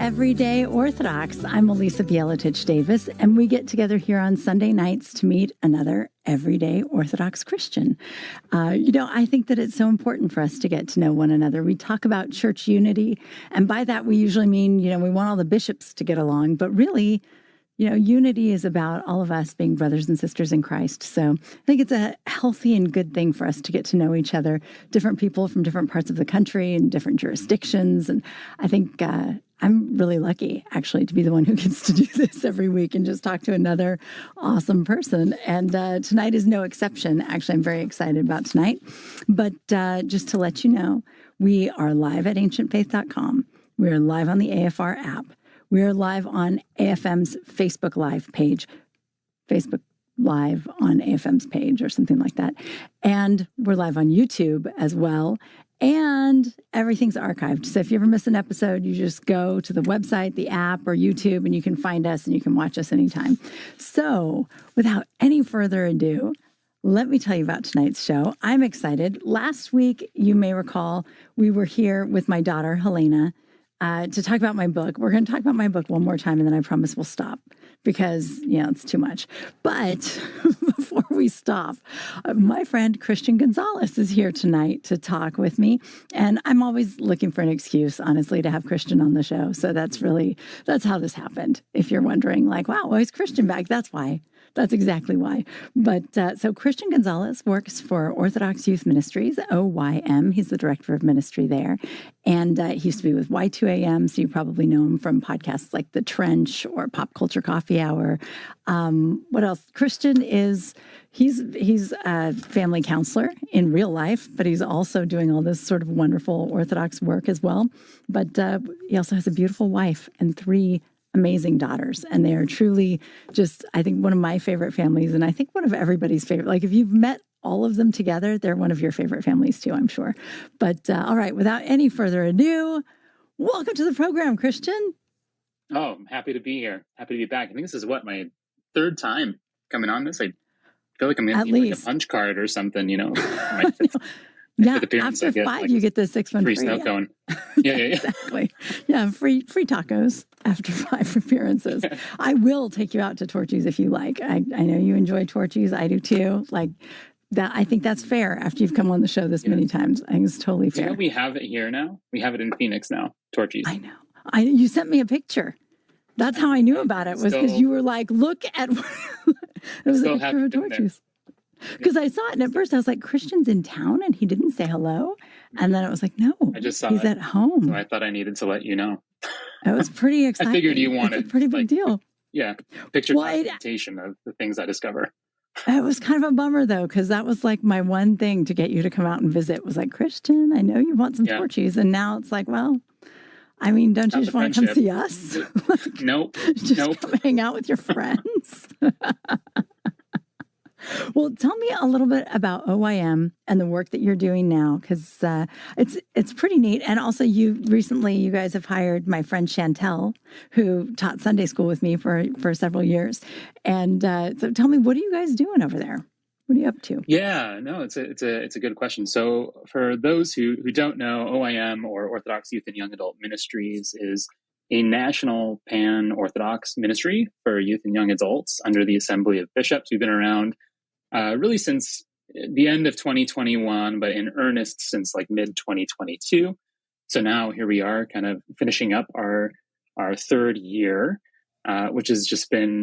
Everyday Orthodox. I'm Elissa Davis, and we get together here on Sunday nights to meet another everyday Orthodox Christian. I think that it's so important for us to get to know one another. We talk about church unity, and by that we usually mean, we want all the bishops to get along, but really, unity is about all of us being brothers and sisters in Christ. So I think it's a healthy and good thing for us to get to know each other, different people from different parts of the country and different jurisdictions. And I think I'm really lucky, actually, to be the one who gets to do this every week and just talk to another awesome person. And tonight is no exception. Actually, I'm very excited about tonight. But just to let you know, we are live at ancientfaith.com. We are live on the AFR app. We are live on AFM's Facebook Live page, Facebook Live on AFM's page or something like that. And we're live on YouTube as well. And everything's archived. So if you ever miss an episode, you just go to the website, the app, or YouTube, and you can find us and you can watch us anytime. So without any further ado, let me tell you about tonight's show. I'm excited. Last week, you may recall, we were here with my daughter, Helena, to talk about my book. We're going to talk about my book one more time, and then I promise we'll stop because, it's too much. But before we stop, my friend Christian Gonzalez is here tonight to talk with me. And I'm always looking for an excuse, honestly, to have Christian on the show. So that's how this happened. If you're wondering, wow, why is Christian back? That's why. That's exactly why. But so Christian Gonzalez works for Orthodox Youth Ministries, OYM. He's the director of ministry there. And he used to be with Y2AM, so you probably know him from podcasts like The Trench or Pop Culture Coffee Hour. What else? Christian he's a family counselor in real life, but he's also doing all this sort of wonderful Orthodox work as well. But he also has a beautiful wife and 3 amazing daughters. And they are truly just, I think, one of my favorite families. And I think one of everybody's favorite. If you've met all of them together, they're one of your favorite families too, I'm sure. But all right, without any further ado, welcome to the program, Christian. Oh, I'm happy to be here. Happy to be back. I think this is my 3rd time coming on this. I feel like I'm going to need a punch card or something, my after 5, you get the 6 one free. Snow cone. Yeah. Exactly. Yeah, free tacos after 5 appearances. I will take you out to Torchy's if you like. I know you enjoy Torchy's. I do too. That, I think that's fair after you've come on the show this many times. I think it's totally fair. We have it here now. We have it in Phoenix now, Torchy's. I know. You sent me a picture. That's how I knew about it, was because you were like, look at it was a picture of Torchy's. Because I saw it, and at first I was like, Christian's in town, and he didn't say hello. And then it was like, no, I just saw he's at home. So I thought I needed to let you know. It was pretty exciting. I figured you wanted. It's a pretty big deal. Yeah, picture documentation of the things I discover. It was kind of a bummer, though, because that was my one thing to get you to come out and visit was Christian, I know you want some Torchy's. And now it's well, I mean, don't you just want to come see us? Nope. Come hang out with your friends. Well, tell me a little bit about OYM and the work that you're doing now, because it's pretty neat. And also, you guys have hired my friend Chantel, who taught Sunday school with me for several years. And so, tell me, what are you guys doing over there? What are you up to? Yeah, no, it's a good question. So, for those who don't know, OYM, or Orthodox Youth and Young Adult Ministries, is a national pan-Orthodox ministry for youth and young adults under the Assembly of Bishops. We've been around really since the end of 2021, but in earnest since mid-2022. So now here we are kind of finishing up our 3rd year, which has just been,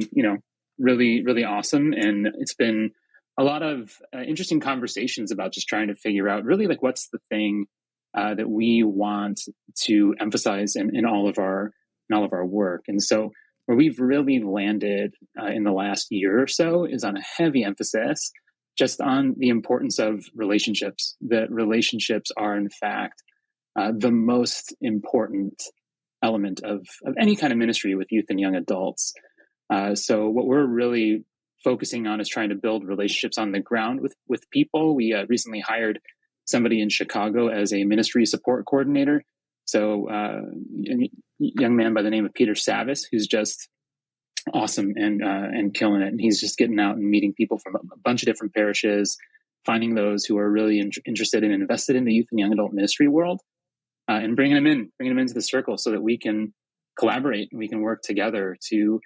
really, really awesome. And it's been a lot of interesting conversations about just trying to figure out really what's the thing that we want to emphasize in all of our work. And so where we've really landed in the last year or so is on a heavy emphasis just on the importance of relationships, that relationships are in fact the most important element of any kind of ministry with youth and young adults. So what we're really focusing on is trying to build relationships on the ground with people. We recently hired somebody in Chicago as a ministry support coordinator. So a young man by the name of Peter Savis, who's just awesome and killing it. And he's just getting out and meeting people from a bunch of different parishes, finding those who are really interested and invested in the youth and young adult ministry world, and bringing them into the circle so that we can collaborate and we can work together to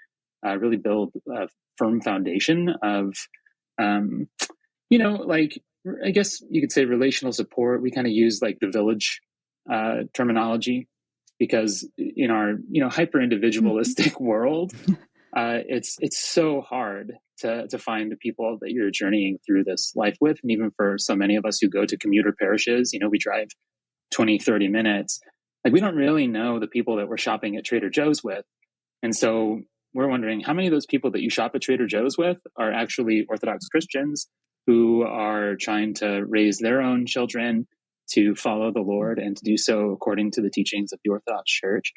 really build a firm foundation of, like, I guess you could say relational support. We kind of use like the village terminology because in our, hyper individualistic world, it's so hard to find the people that you're journeying through this life with. And even for so many of us who go to commuter parishes, we drive 20, 30 minutes. Like, we don't really know the people that we're shopping at Trader Joe's with. And so we're wondering how many of those people that you shop at Trader Joe's with are actually Orthodox Christians who are trying to raise their own children to follow the Lord and to do so according to the teachings of the Orthodox Church.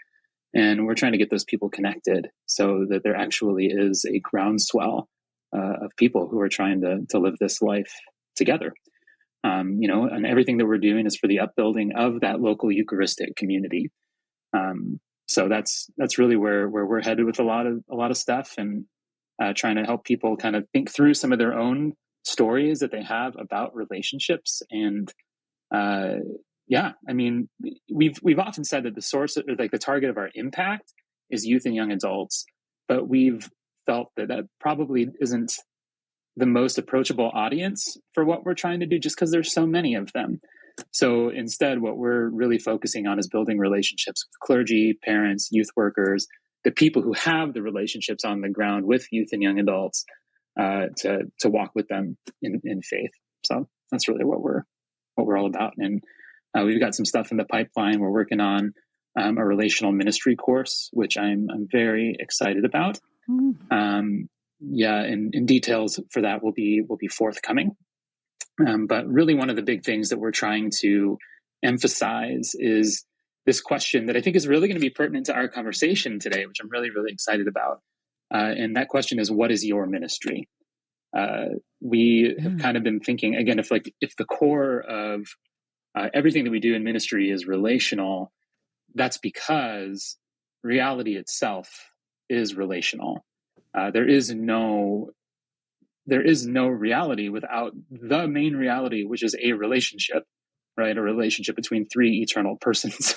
And we're trying to get those people connected so that there actually is a groundswell of people who are trying to live this life together. And everything that we're doing is for the upbuilding of that local Eucharistic community. So that's really where we're headed with a lot of stuff, and trying to help people kind of think through some of their own stories that they have about relationships. And we've often said that the source, like the target of our impact, is youth and young adults, but we've felt that probably isn't the most approachable audience for what we're trying to do, just because there's so many of them. So instead, what we're really focusing on is building relationships with clergy, parents, youth workers, the people who have the relationships on the ground with youth and young adults, to walk with them in faith. So that's really what we're all about. And we've got some stuff in the pipeline. We're working on a relational ministry course, which I'm very excited about. And details for that will be forthcoming. But really, one of the big things that we're trying to emphasize is this question that I think is really going to be pertinent to our conversation today, which I'm really, really excited about. And that question is, what is your ministry? We have kind of been thinking, again, if the core of everything that we do in ministry is relational, that's because reality itself is relational. There is no reality without the main reality, which is a relationship, right? A relationship between three eternal persons.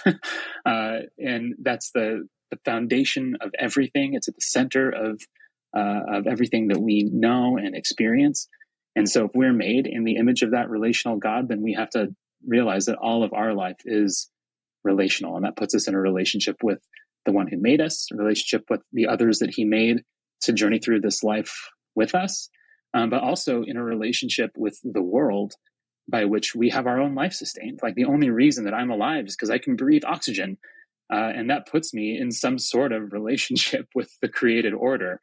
And that's the foundation of everything. It's at the center of everything that we know and experience. And so if we're made in the image of that relational God, then we have to realize that all of our life is relational. And that puts us in a relationship with the one who made us, a relationship with the others that he made to journey through this life with us, but also in a relationship with the world by which we have our own life sustained. Like, the only reason that I'm alive is because I can breathe oxygen. And that puts me in some sort of relationship with the created order.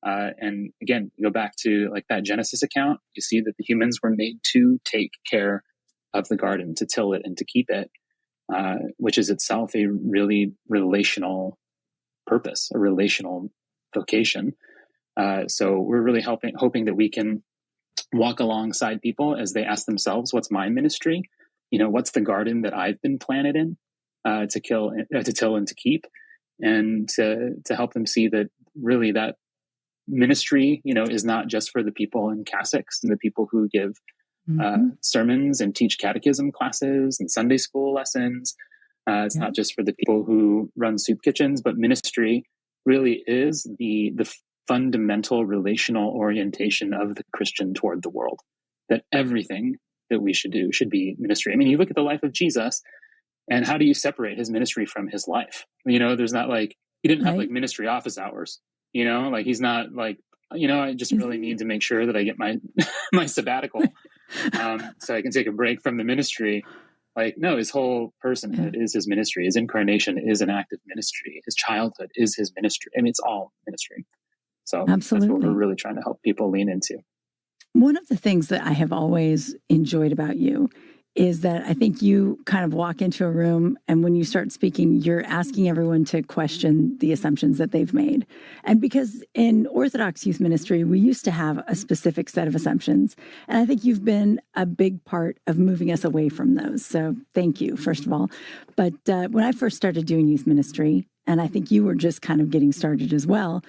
And again, you go back to like that Genesis account, you see that the humans were made to take care of the garden, to till it and to keep it, which is itself a really relational purpose, a relational vocation. So we're really hoping that we can walk alongside people as they ask themselves, what's my ministry? What's the garden that I've been planted in, to till and to keep, and to help them see that really that ministry, is not just for the people in cassocks and the people who give sermons and teach catechism classes and Sunday school lessons. It's not just for the people who run soup kitchens, but ministry really is the fundamental relational orientation of the Christian toward the world, that everything that we should do should be ministry. I mean, you look at the life of Jesus, and how do you separate his ministry from his life? There's not like, he didn't have like ministry office hours, like he's not like, I just really need to make sure that I get my, my sabbatical, so I can take a break from the ministry. Like, no, his whole personhood is his ministry. His incarnation is an act of ministry. His childhood is his ministry. I mean, it's all ministry. So absolutely, that's what we're really trying to help people lean into. One of the things that I have always enjoyed about you is that I think you kind of walk into a room, and when you start speaking, you're asking everyone to question the assumptions that they've made. And because in Orthodox youth ministry, we used to have a specific set of assumptions. And I think you've been a big part of moving us away from those. So thank you, first of all. But when I first started doing youth ministry, and I think you were just kind of getting started as well,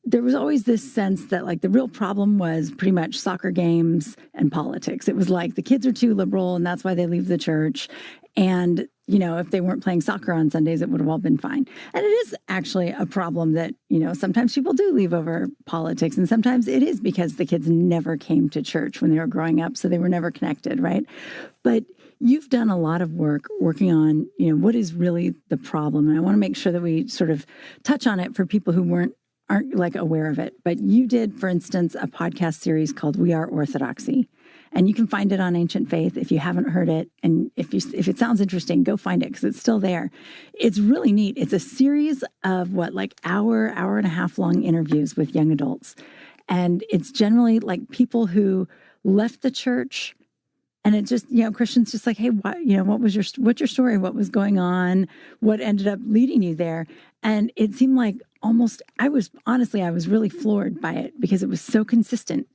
there was always this sense that like the real problem was pretty much soccer games and politics. It was like the kids are too liberal and that's why they leave the church. And if they weren't playing soccer on Sundays, it would have all been fine. And it is actually a problem that, sometimes people do leave over politics. And sometimes it is because the kids never came to church when they were growing up. So they were never connected, right? But you've done a lot of work working on, what is really the problem. And I want to make sure that we sort of touch on it for people who aren't like aware of it. But you did, for instance, a podcast series called We Are Orthodoxy. And you can find it on Ancient Faith if you haven't heard it. And if it sounds interesting, go find it because it's still there. It's really neat. It's a series of hour and a half long interviews with young adults. And it's generally like people who left the church. And it just, Christians just like, hey, what's your story? What was going on? What ended up leading you there? And it seemed like I was really floored by it because it was so consistent.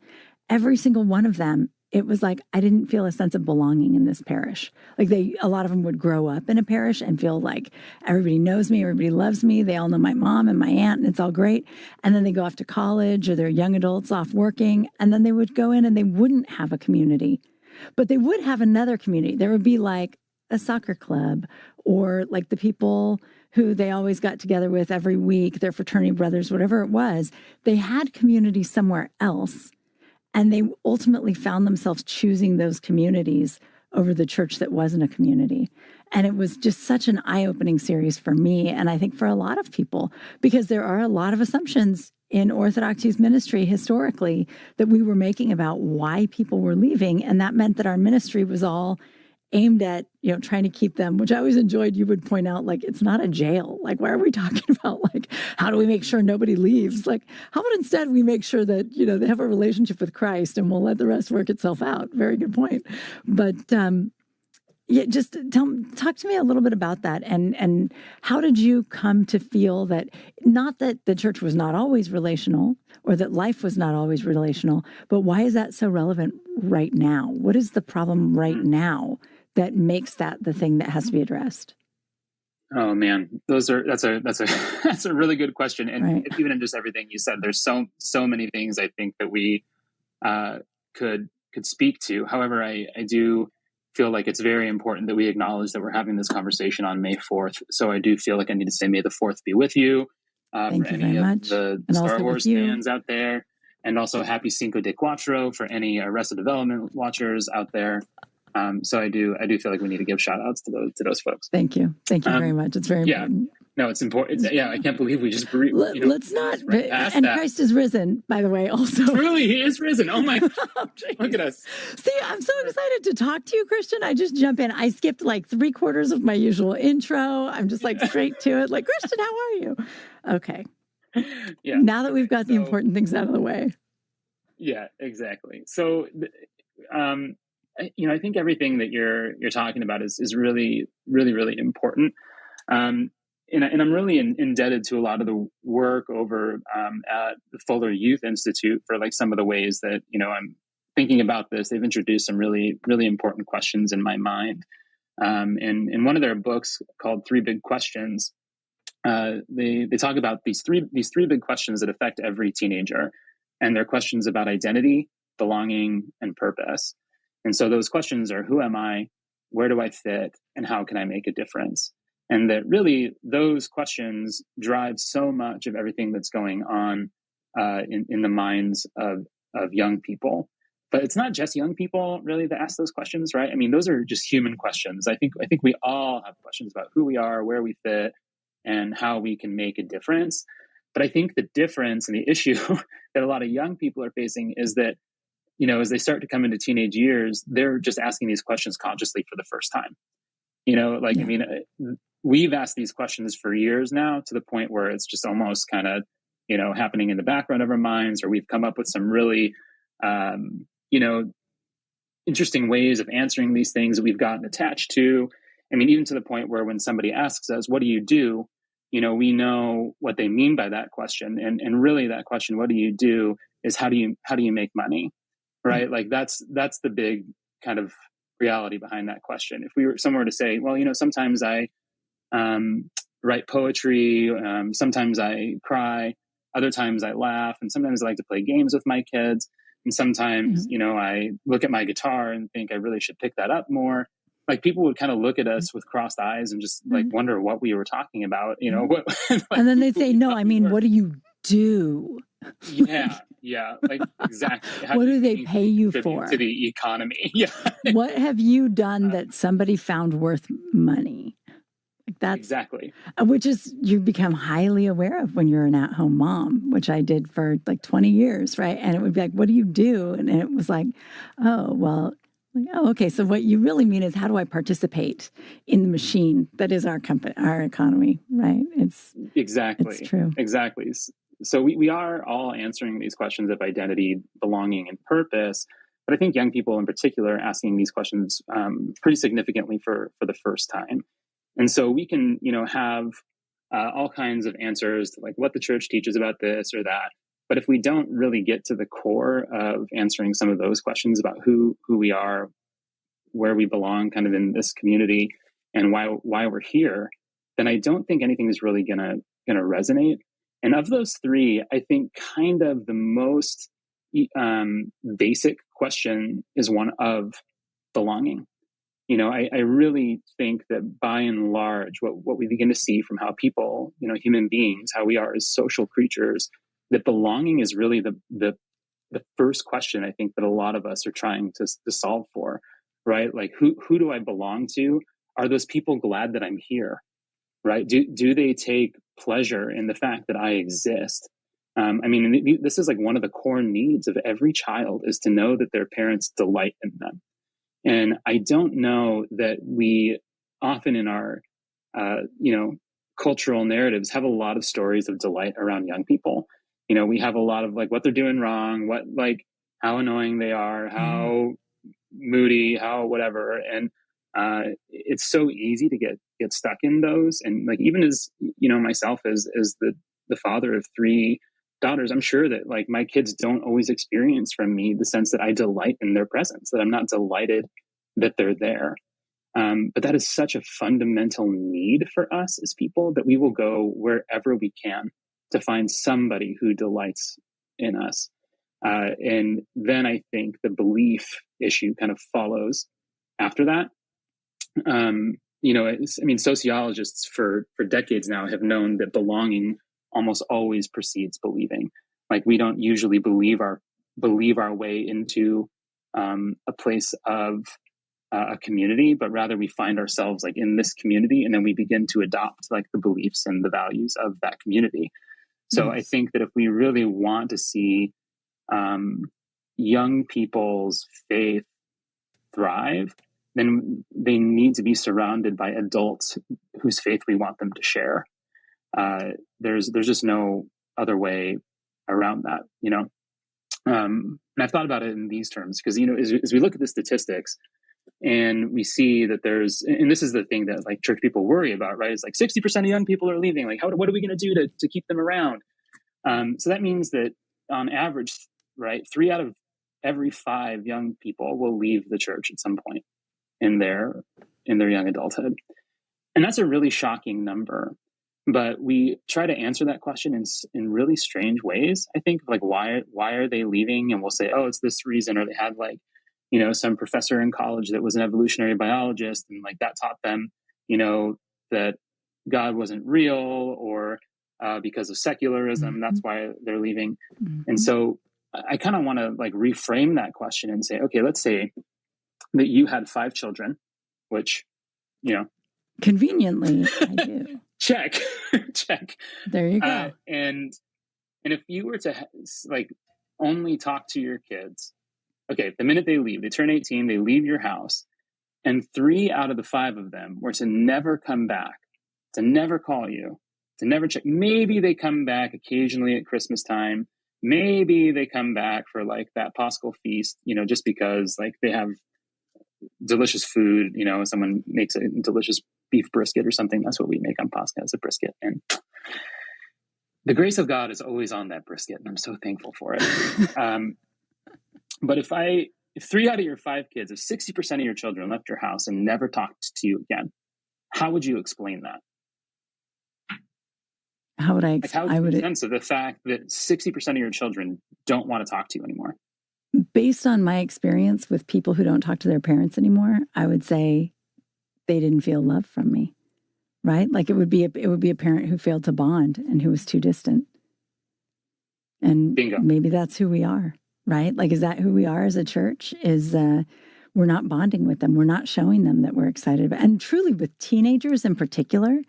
Every single one of them, it was like, I didn't feel a sense of belonging in this parish. Like a lot of them would grow up in a parish and feel like everybody knows me, everybody loves me. They all know my mom and my aunt and it's all great. And then they go off to college or they're young adults off working. And then they would go in and they wouldn't have a community, but they would have another community. There would be like a soccer club or like the people who they always got together with every week, their fraternity brothers, whatever it was. They had community somewhere else. And they ultimately found themselves choosing those communities over the church that wasn't a community. And it was just such an eye-opening series for me, and I think for a lot of people, because there are a lot of assumptions in Orthodoxy's ministry historically that we were making about why people were leaving. And that meant that our ministry was all aimed at, trying to keep them, which I always enjoyed. You would point out, like, it's not a jail. Like, why are we talking about, like, how do we make sure nobody leaves? Like, how about instead we make sure that, they have a relationship with Christ and we'll let the rest work itself out. Very good point. But, just talk to me a little bit about that. And how did you come to feel that, not that the church was not always relational or that life was not always relational, but why is that so relevant right now? What is the problem right now that makes that the thing that has to be addressed? Oh man, that's a really good question. And right. Even in just everything you said, there's so many things I think that we could speak to. However, I do feel like it's very important that we acknowledge that we're having this conversation on May 4th. So I do feel like I need to say May the 4th be with you. Thank for you any very of much. the and Star Wars fans out there. And also happy Cinco de Cuatro for any Arrested Development watchers out there. So I do feel like we need to give shout outs to those folks. Thank you very much. It's very important. No, it's important. I can't believe we just let's not. And that. Christ is risen, by the way. Also, truly, he is risen. Oh my! Look at us. See, I'm so excited to talk to you, Christian. I just jump in. I skipped like 3/4 of my usual intro. I'm just like straight to it. Like, Christian, how are you? Okay. Yeah. Now that we've got the important things out of the way. Yeah, exactly. So, I think everything that you're talking about is really, really, really important. And I'm really indebted to a lot of the work over at the Fuller Youth Institute for like some of the ways that, I'm thinking about this. They've introduced some really, really important questions in my mind. And in one of their books called 3 Big Questions, they talk about these three big questions that affect every teenager. And they're questions about identity, belonging, and purpose. And so those questions are, who am I? Where do I fit? And how can I make a difference? And that really those questions drive so much of everything that's going on in the minds of young people. But it's not just young people really that ask those questions, right? I mean, those are just human questions. I think we all have questions about who we are, where we fit, and how we can make a difference. But I think the difference and the issue that a lot of young people are facing is that, as they start to come into teenage years, they're just asking these questions consciously for the first time. I mean, we've asked these questions for years now to the point where it's just almost kind of, happening in the background of our minds, or we've come up with some really, interesting ways of answering these things that we've gotten attached to. I mean, even to the point where when somebody asks us, what do you do? We know what they mean by that question. And really that question, what do you do, is how do you make money? Right? Like that's the big kind of reality behind that question. If we were somewhere to say, well, sometimes I write poetry, sometimes I cry, other times I laugh, and sometimes I like to play games with my kids. And sometimes, I look at my guitar and think I really should pick that up more. like people would kind of look at us with crossed eyes and just like wonder what we were talking about, what, like, and then they'd say, no, I mean, what do you do? Yeah, like exactly. What do they pay you for? To the economy. Yeah. What have you done that somebody found worth money? Like that's exactly. Which is you become highly aware of when you're an at-home mom, which I did for like 20 years, right? And it would be like, what do you do? And it was like, oh, well, okay. So what you really mean is, how do I participate in the machine that is our company, our economy, right? It's true. Exactly. So we are all answering these questions of identity, belonging, and purpose. But I think young people in particular are asking these questions pretty significantly for the first time. And so we can, have all kinds of answers to like what the church teaches about this or that. But if we don't really get to the core of answering some of those questions about who we are, where we belong kind of in this community, and why we're here, then I don't think anything is really gonna resonate. And of those three, I think kind of the most basic question is one of belonging. I really think that by and large, what we begin to see from how people, human beings, how we are as social creatures, that belonging is really the first question I think that a lot of us are trying to solve for, right? Like who do I belong to? Are those people glad that I'm here? Right? Do they take pleasure in the fact that I exist? This is like one of the core needs of every child, is to know that their parents delight in them. And I don't know that we often in our, cultural narratives have a lot of stories of delight around young people. We have a lot of like what they're doing wrong, how annoying they are, how moody, how whatever. And it's so easy to get stuck in those. And like, even as, myself as the father of three daughters, I'm sure that like my kids don't always experience from me the sense that I delight in their presence, that I'm not delighted that they're there. But that is such a fundamental need for us as people that we will go wherever we can to find somebody who delights in us. And then I think the belief issue kind of follows after that. Sociologists for decades now have known that belonging almost always precedes believing. Like we don't usually believe our way into a place of a community, but rather we find ourselves like in this community, and then we begin to adopt like the beliefs and the values of that community. So I think that if we really want to see young people's faith thrive, then they need to be surrounded by adults whose faith we want them to share. There's just no other way around that, And I've thought about it in these terms because, as we look at the statistics and we see that and this is the thing that like church people worry about, right? It's like 60% of young people are leaving. Like, what are we going to do to keep them around? So that means that on average, right, 3 out of every 5 young people will leave the church at some point in their young adulthood. And that's a really shocking number. But we try to answer that question in really strange ways. I think like, why are they leaving? And we'll say, oh, it's this reason. Or they had like, some professor in college that was an evolutionary biologist. And like that taught them, that God wasn't real, or because of secularism, that's why they're leaving. Mm-hmm. And so I kind of want to like reframe that question and say, okay, let's say that you had 5 children, which, conveniently I do. Check. There you go. And if you were to like only talk to your kids, okay, the minute they leave, they turn 18, they leave your house, and 3 out of the 5 of them were to never come back, to never call you, to never check. Maybe they come back occasionally at Christmas time. Maybe they come back for like that Paschal feast, just because like they have delicious food, someone makes a delicious beef brisket or something. That's what we make on Pascha, as a brisket. And the grace of God is always on that brisket, and I'm so thankful for it. But if 3 out of your 5 kids, if 60% of your children left your house and never talked to you again, how would you explain that? How would I make sense of the fact that 60% of your children don't want to talk to you anymore? Based on my experience with people who don't talk to their parents anymore, I would say they didn't feel love from me, right? Like it would be a parent who failed to bond and who was too distant. And Bingo. Maybe that's who we are, right? Like, is that who we are as a church? Is we're not bonding with them. We're not showing them that we're excited about. And truly with teenagers in particular,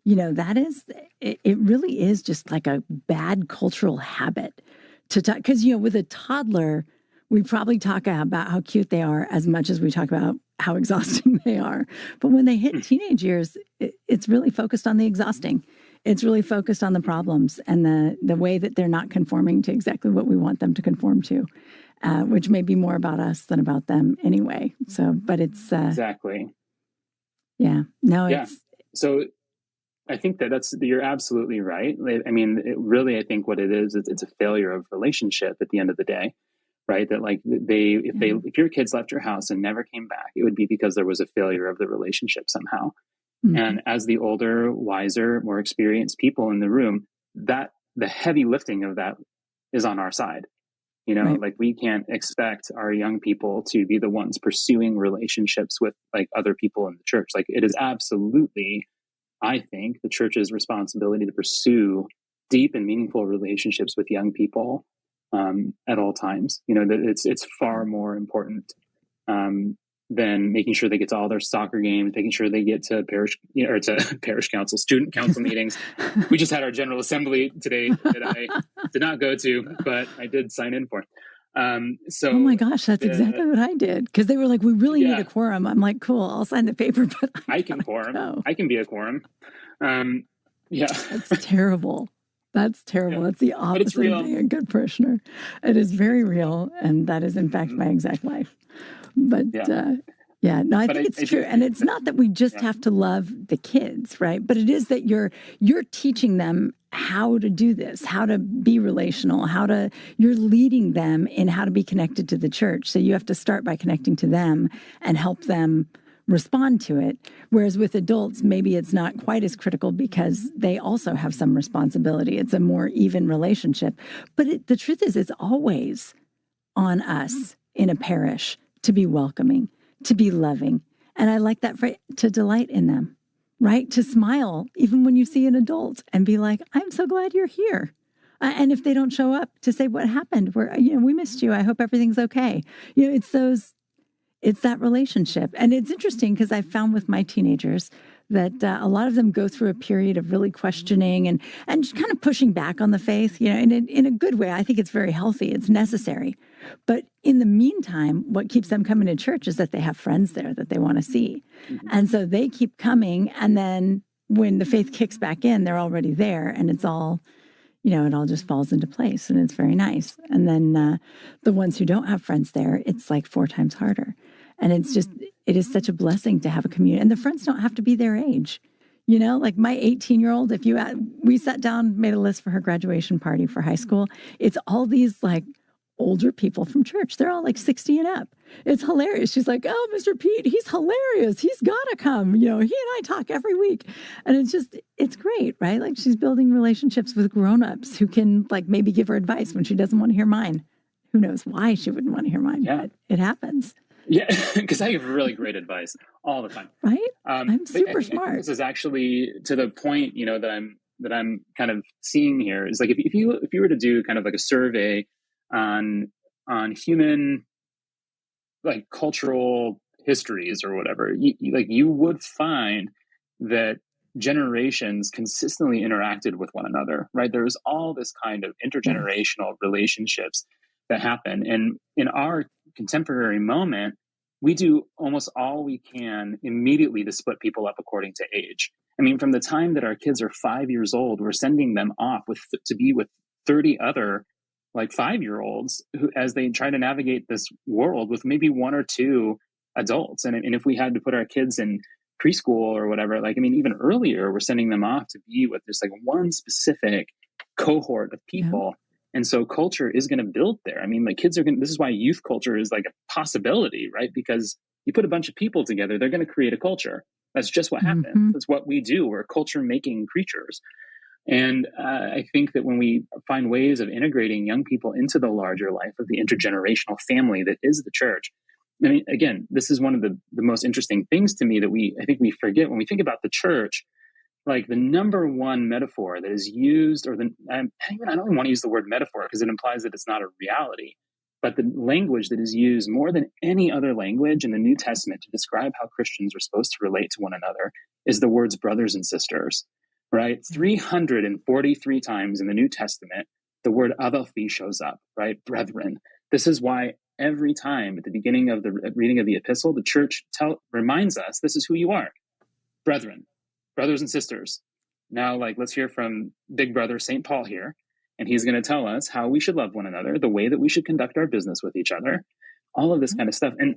that is, it really is just like a bad cultural habit to talk. Because, with a toddler, we probably talk about how cute they are as much as we talk about how exhausting they are. But when they hit teenage years, it's really focused on the exhausting. It's really focused on the problems and the way that they're not conforming to exactly what we want them to conform to, which may be more about us than about them anyway. So, but it's... exactly. Yeah. No, yeah. It's... So I think you're absolutely right. I mean, I think what it is, it's a failure of relationship at the end of the day, right? That like if your kids left your house and never came back, it would be because there was a failure of the relationship somehow. Mm-hmm. And as the older, wiser, more experienced people in the room, that the heavy lifting of that is on our side. Right. Like we can't expect our young people to be the ones pursuing relationships with like other people in the church. Like it is absolutely, I think, the church's responsibility to pursue deep and meaningful relationships with young people at all times. That it's far more important than making sure they get to all their soccer games, making sure they get to student council meetings. We just had our General Assembly today that I did not go to, but I did sign in for. So, oh my gosh, that's exactly what I did. Because they were like, we really need a quorum. I'm like, cool, I'll sign the paper, but I can quorum. Go. I can be a quorum. That's terrible. That's terrible. That's the opposite of being a good parishioner. It is very real. And that is, in fact, my exact life. But I think it's true. And it's not that we just have to love the kids, right? But it is that you're teaching them how to do this, how to be relational, you're leading them in how to be connected to the church. So you have to start by connecting to them and help them respond to it. Whereas with adults, maybe it's not quite as critical because they also have some responsibility. It's a more even relationship. But the truth is, it's always on us in a parish to be welcoming, to be loving. And I like that phrase, to delight in them, right? To smile, even when you see an adult and be like, I'm so glad you're here. And if they don't show up, to say what happened, we missed you. I hope everything's okay. It's that relationship. And it's interesting because I found with my teenagers that a lot of them go through a period of really questioning and just kind of pushing back on the faith, in a good way. I think it's very healthy. It's necessary. But in the meantime, what keeps them coming to church is that they have friends there that they want to see. Mm-hmm. And so they keep coming. And then when the faith kicks back in, they're already there. And it's all, it all just falls into place. And it's very nice. And then the ones who don't have friends there, it's like 4 times harder. And it is such a blessing to have a community. And the friends don't have to be their age. Like my 18-year-old, we sat down, made a list for her graduation party for high school. It's all these like older people from church. They're all like 60 and up. It's hilarious. She's like, oh, Mr. Pete, he's hilarious. He's got to come. He and I talk every week. And it's great, right? Like she's building relationships with grownups who can like maybe give her advice when she doesn't want to hear mine. Who knows why she wouldn't want to hear mine, but it happens. Yeah, because I give really great advice all the time. Right? I'm super smart. This is actually to the point, that I'm kind of seeing here is like if you were to do kind of like a survey on human like cultural histories or whatever, you would find that generations consistently interacted with one another, right? There's all this kind of intergenerational relationships that happen. And in our contemporary moment, we do almost all we can immediately to split people up according to age. I mean, from the time that our kids are 5 years old, we're sending them off to be with 30 other like 5-year-olds who, as they try to navigate this world with maybe 1 or 2 adults. And if we had to put our kids in preschool or whatever, even earlier, we're sending them off to be with just like one specific cohort of people. Yeah. And so culture is going to build there. Kids are this is why youth culture is like a possibility, right? Because you put a bunch of people together, they're going to create a culture. That's just what happens. Mm-hmm. That's what we do. We're culture making creatures. And I think that when we find ways of integrating young people into the larger life of the intergenerational family that is the church, I mean, again, this is one of the most interesting things to me that I think we forget when we think about the church. Like the number one metaphor that is used, I don't even want to use the word metaphor because it implies that it's not a reality, but the language that is used more than any other language in the New Testament to describe how Christians are supposed to relate to one another is the words brothers and sisters, right? 343 times in the New Testament, the word adelphi shows up, right? Brethren. This is why every time at the beginning of the reading of the epistle, the church reminds us, this is who you are, brethren, brothers and sisters. Now, let's hear from big brother St. Paul here, and he's going to tell us how we should love one another, the way that we should conduct our business with each other, all of this kind of stuff. And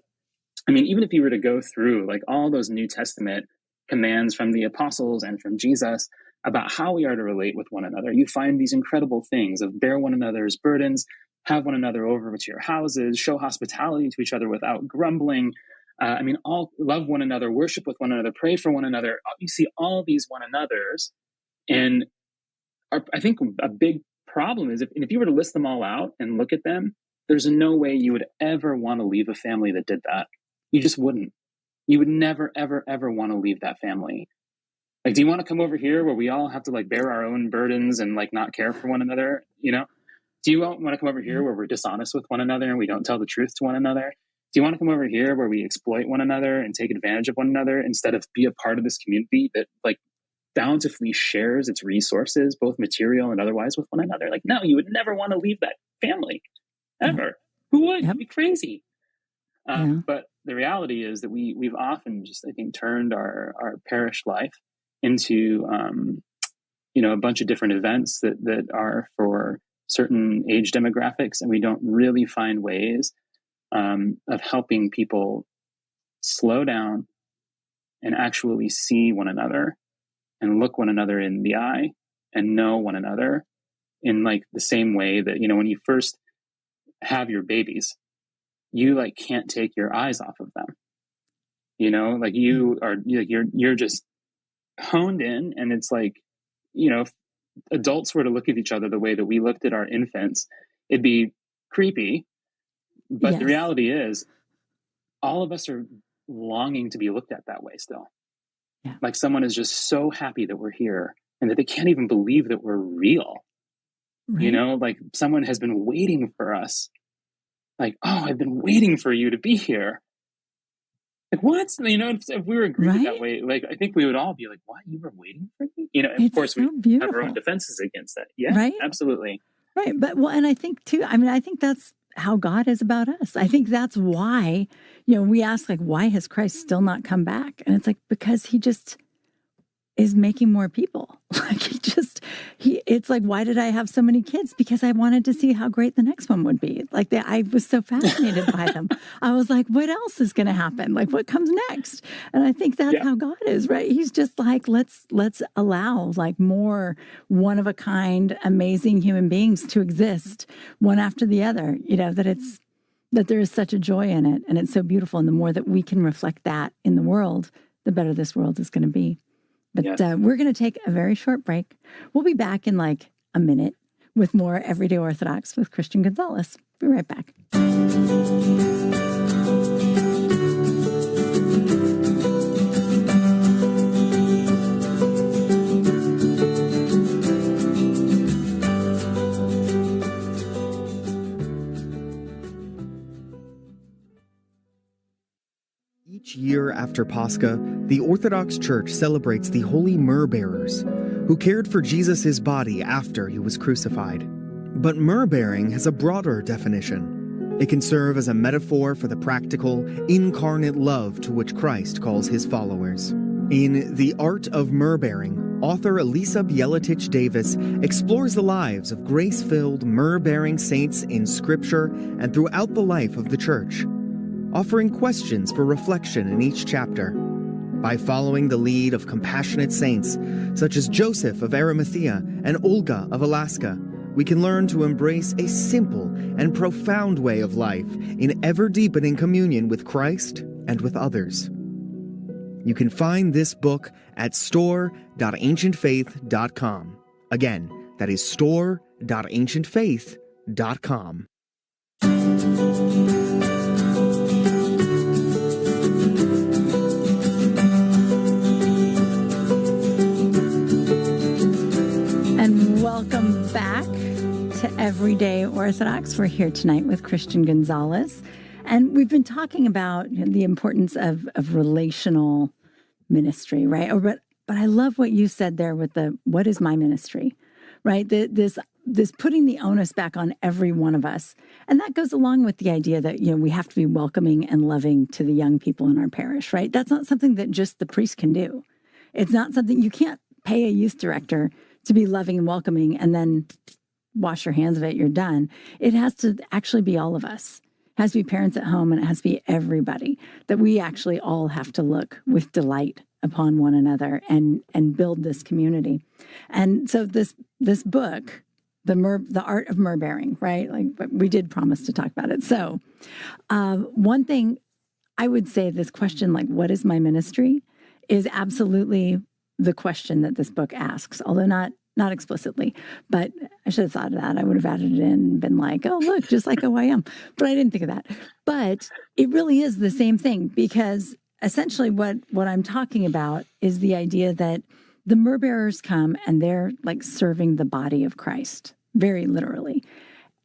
I mean, even if you were to go through all those New Testament commands from the apostles and from Jesus about how we are to relate with one another, you find these incredible things of bear one another's burdens, have one another over to your houses, show hospitality to each other without grumbling. All love one another, worship with one another, pray for one another. You see all these one another's. And I think a big problem is if you were to list them all out and look at them, there's no way you would ever want to leave a family that did that. You just wouldn't. You would never, ever, ever want to leave that family. Do you want to come over here where we all have to bear our own burdens and not care for one another? Do you want to come over here where we're dishonest with one another and we don't tell the truth to one another? Do you want to come over here where we exploit one another and take advantage of one another instead of be a part of this community that bountifully shares its resources, both material and otherwise, with one another? No, you would never want to leave that family, ever. Yep. Who would? You'd be crazy. But the reality is that we've often just, I think, turned our parish life into, a bunch of different events that are for certain age demographics, and we don't really find ways of helping people slow down and actually see one another and look one another in the eye and know one another in the same way that, when you first have your babies, you can't take your eyes off of them. You're just honed in, and it's if adults were to look at each other the way that we looked at our infants, it'd be creepy. But The reality is all of us are longing to be looked at that way still. Yeah. Someone is just so happy that we're here and that they can't even believe that we're real. Right. Someone has been waiting for us. Oh, I've been waiting for you to be here. What? If we were greeted that way, I think we would all be why, you were waiting for me? Of course, so we have our own defenses against that. Yeah, right? Absolutely. Right. But, and I think too, I think that's how God is about us. I think that's why, we ask, why has Christ still not come back? And it's because he just is making more people. It's why did I have so many kids? Because I wanted to see how great the next one would be. I was so fascinated by them. I was what else is going to happen? What comes next? And I think that's how God is, right? He's just let's allow more one of a kind, amazing human beings to exist one after the other, that there is such a joy in it. And it's so beautiful. And the more that we can reflect that in the world, the better this world is going to be. But we're going to take a very short break. We'll be back in a minute with more Everyday Orthodox with Christian Gonzalez. Be right back. Each year after Pascha, the Orthodox Church celebrates the holy myrrh bearers, who cared for Jesus' body after he was crucified. But myrrh bearing has a broader definition. It can serve as a metaphor for the practical, incarnate love to which Christ calls his followers. In The Art of Myrrh Bearing, author Elissa Davis explores the lives of grace-filled, myrrh-bearing saints in Scripture and throughout the life of the Church, offering questions for reflection in each chapter. By following the lead of compassionate saints, such as Joseph of Arimathea and Olga of Alaska, we can learn to embrace a simple and profound way of life in ever-deepening communion with Christ and with others. You can find this book at store.ancientfaith.com. Again, that is store.ancientfaith.com. back to Everyday Orthodox. We're here tonight with Christian Gonzalez, and we've been talking about the importance of relational ministry, right? But I love what you said there with the what is my ministry, right? This putting the onus back on every one of us, and that goes along with the idea that we have to be welcoming and loving to the young people in our parish, right? That's not something that just the priest can do. It's not something you can't pay a youth director to be loving and welcoming and then wash your hands of it, you're done. It has to actually be all of us. It has to be parents at home, and it has to be everybody, that we actually all have to look with delight upon one another and build this community. And so this book, the art of myrrh bearing, right? Like we did promise to talk about it. So one thing I would say, this question, like, what is my ministry, is absolutely the question that this book asks, although not explicitly. But I should have thought of that. I would have added it in and been like, oh, look, just like OIM. But I didn't think of that. But it really is the same thing, because essentially what I'm talking about is the idea that the myrrh bearers come and they're like serving the body of Christ, very literally.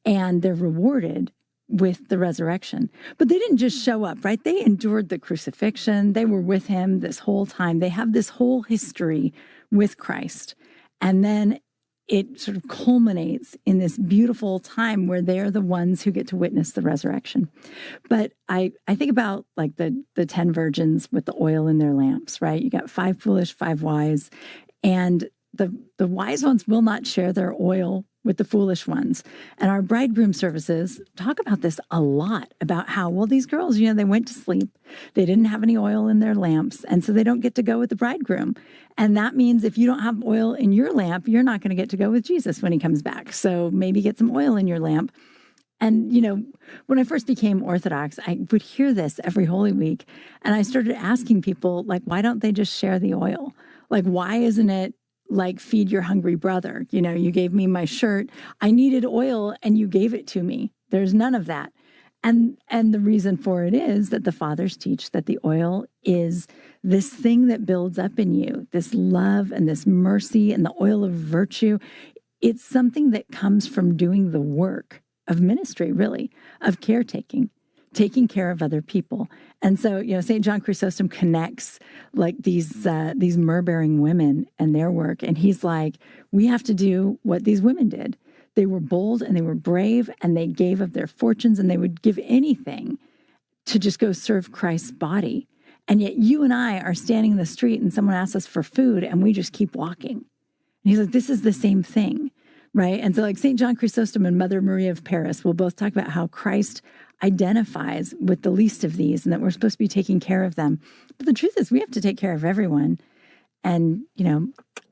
And they're rewarded with the resurrection. But they didn't just show up, right? They endured the crucifixion. They were with him this whole time. They have this whole history with Christ. And then it sort of culminates in this beautiful time where they're the ones who get to witness the resurrection. But I think about like the 10 virgins with the oil in their lamps, right? You got 5 foolish, 5 wise. And the wise ones will not share their oil with the foolish ones. And our bridegroom services talk about this a lot, about how, well, these girls, they went to sleep. They didn't have any oil in their lamps, and so they don't get to go with the bridegroom. And that means if you don't have oil in your lamp, you're not going to get to go with Jesus when he comes back. So maybe get some oil in your lamp. And, when I first became Orthodox, I would hear this every Holy Week. And I started asking people, like, why don't they just share the oil? Like, why isn't it like feed your hungry brother? You gave me my shirt. I needed oil and you gave it to me. There's none of that. And the reason for it is that the fathers teach that the oil is this thing that builds up in you, this love and this mercy and the oil of virtue. It's something that comes from doing the work of ministry, really, of caretaking, taking care of other people. And so, St. John Chrysostom connects like these myrrh-bearing women and their work. And he's like, we have to do what these women did. They were bold and they were brave, and they gave of their fortunes, and they would give anything to just go serve Christ's body. And yet you and I are standing in the street and someone asks us for food and we just keep walking. And he's like, this is the same thing, right? And so like St. John Chrysostom and Mother Maria of Paris will both talk about how Christ identifies with the least of these and that we're supposed to be taking care of them. But the truth is we have to take care of everyone. And,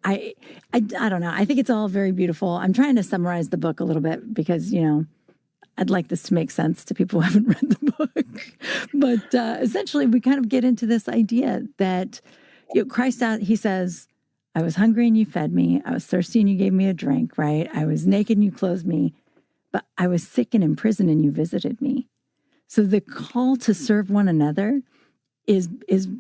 I don't know. I think it's all very beautiful. I'm trying to summarize the book a little bit because, I'd like this to make sense to people who haven't read the book. But essentially, we kind of get into this idea that Christ, he says, I was hungry and you fed me. I was thirsty and you gave me a drink, right? I was naked and you clothed me. But I was sick and in prison and you visited me. So the call to serve one another is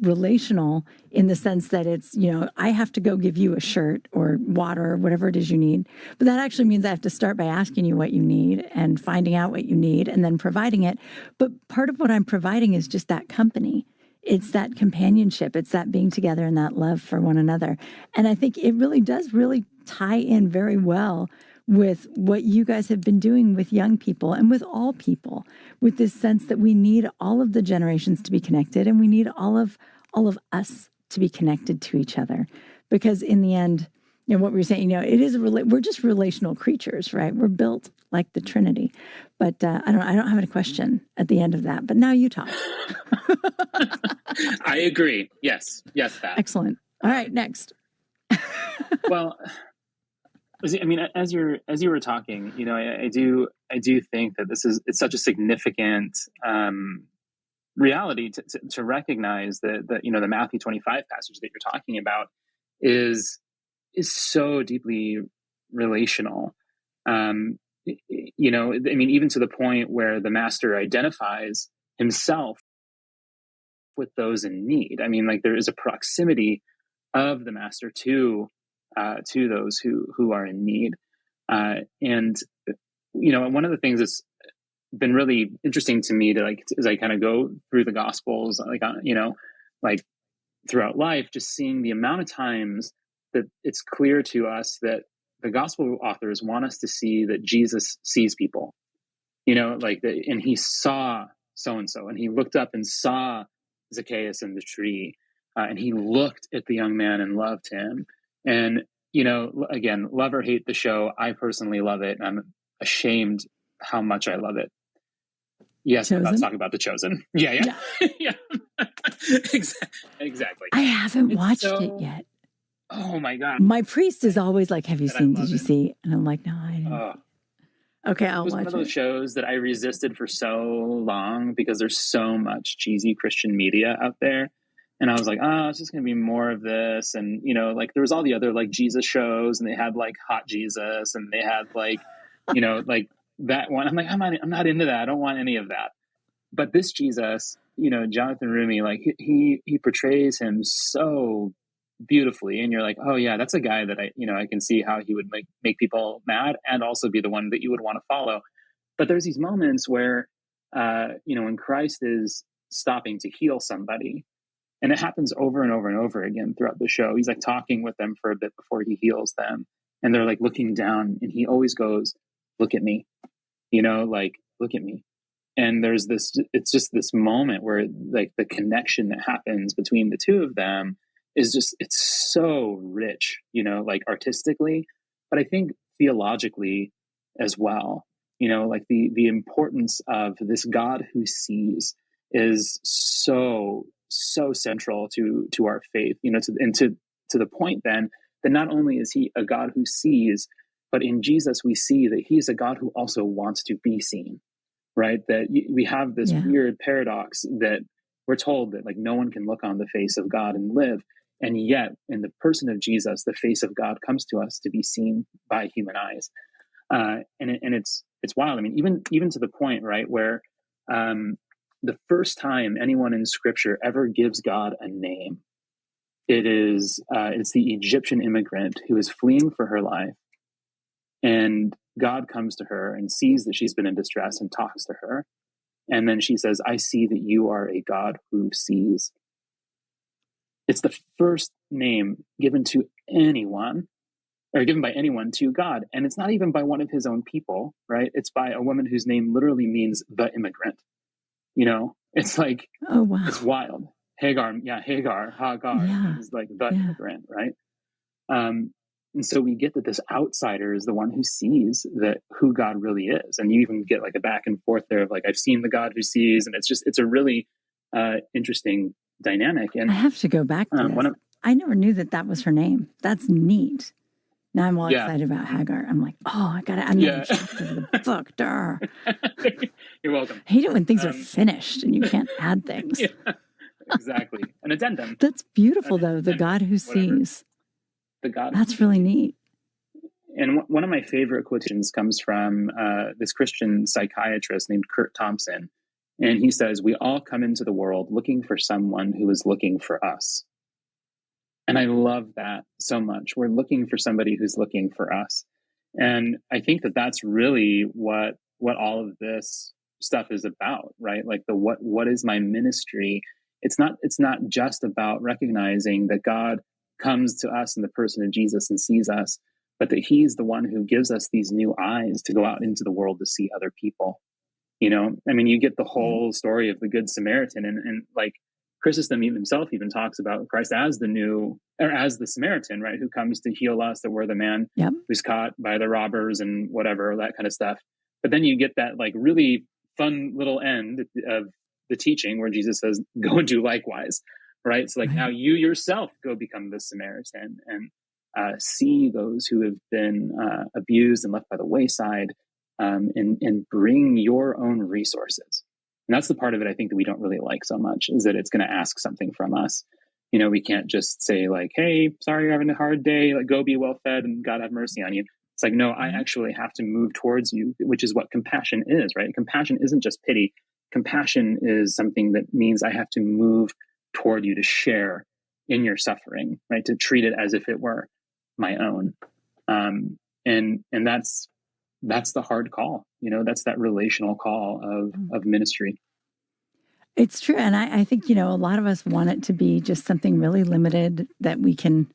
relational in the sense that it's, I have to go give you a shirt or water or whatever it is you need. But that actually means I have to start by asking you what you need and finding out what you need and then providing it. But part of what I'm providing is just that company. It's that companionship. It's that being together and that love for one another. And I think it really does tie in very well with what you guys have been doing with young people and with all people, with this sense that we need all of the generations to be connected and we need all of us to be connected to each other. Because in the end, what we're saying, it is we're just relational creatures, right? We're built like the Trinity. But I don't have any question at the end of that. But now you talk. I agree. Yes, Pat. Excellent. All right, next. Well, I mean, as you were talking, I do think that it's such a significant reality to recognize that the Matthew 25 passage that you're talking about is so deeply relational. Even to the point where the master identifies himself with those in need. I mean, like there is a proximity of the master to those who are in need. And, one of the things that's been really interesting to me as I kind of go through the Gospels, like throughout life, just seeing the amount of times that it's clear to us that the Gospel authors want us to see that Jesus sees people, and he saw so-and-so, and he looked up and saw Zacchaeus in the tree, and he looked at the young man and loved him. And, again, love or hate the show, I personally love it. And I'm ashamed how much I love it. Yes, but let's talk about The Chosen. Yeah. Yeah. Exactly. I haven't watched it yet. Oh my God. My priest is always like, have you seen, did you see? And I'm like, no, I didn't. Okay, I'll watch it. It was one of those shows that I resisted for so long because there's so much cheesy Christian media out there. And I was like, it's just going to be more of this. And, there was all the other like Jesus shows, and they had like Hot Jesus, and they had like, like that one. I'm like, I'm not into that. I don't want any of that. But this Jesus, Jonathan Rumi, like he portrays him so beautifully, and you're like, oh yeah, that's a guy that I can see how he would make people mad and also be the one that you would want to follow. But there's these moments where when Christ is stopping to heal somebody, and it happens over and over and over again throughout the show. He's like talking with them for a bit before he heals them, and they're like looking down, and he always goes, look at me, look at me. And there's it's just this moment where like the connection that happens between the two of them is just, it's so rich, like artistically, but I think theologically as well, like the importance of this God who sees is so central to our faith, to the point then that not only is he a God who sees, but in Jesus we see that he's a God who also wants to be seen, right? That we have this weird paradox that we're told that like no one can look on the face of God and live. And yet in the person of Jesus, the face of God comes to us to be seen by human eyes. And it's wild. I mean, even to the point, right, where the first time anyone in Scripture ever gives God a name, it's the Egyptian immigrant who is fleeing for her life, and God comes to her and sees that she's been in distress and talks to her, and then she says, "I see that you are a God who sees." It's the first name given to anyone, or given by anyone to God, and it's not even by one of his own people, right? It's by a woman whose name literally means the immigrant. It's like, oh wow, it's wild. Hagar is like the immigrant, right? And so we get that this outsider is the one who sees that who God really is, and you even get like a back and forth there of like, I've seen the God who sees, and it's a really interesting dynamic. And I have to go back to this. I never knew that was her name. That's neat. Now I'm all excited about Hagar. I'm like, I'm another chapter of the book. Darn. You're welcome. I hate it when things are finished and you can't add things. Yeah, exactly. An addendum. That's beautiful, though. The God who sees. The God. That's really neat. And one of my favorite quotations comes from this Christian psychiatrist named Kurt Thompson. And he says, "We all come into the world looking for someone who is looking for us." And I love that so much. We're looking for somebody who's looking for us. And I think that that's really what all of this stuff is about, right? Like what is my ministry? It's not just about recognizing that God comes to us in the person of Jesus and sees us, but that he's the one who gives us these new eyes to go out into the world to see other people. I mean, you get the whole story of the Good Samaritan, and like Chrysostom himself even talks about Christ as the Samaritan, right? Who comes to heal us, that we're the man who's caught by the robbers and whatever, that kind of stuff. But then you get that like really fun little end of the teaching where Jesus says, go and do likewise, right? So like now you yourself go become the Samaritan and see those who have been abused and left by the wayside, and bring your own resources. And that's the part of it I think that we don't really like so much, is that it's going to ask something from us. We can't just say like, hey, sorry, you're having a hard day, like go be well fed and God have mercy on you. It's like, no, I actually have to move towards you, which is what compassion is, right? Compassion isn't just pity. Compassion is something that means I have to move toward you, to share in your suffering, right? To treat it as if it were my own. And that's the hard call, that's that relational call of ministry. It's true. And I think, a lot of us want it to be just something really limited that we can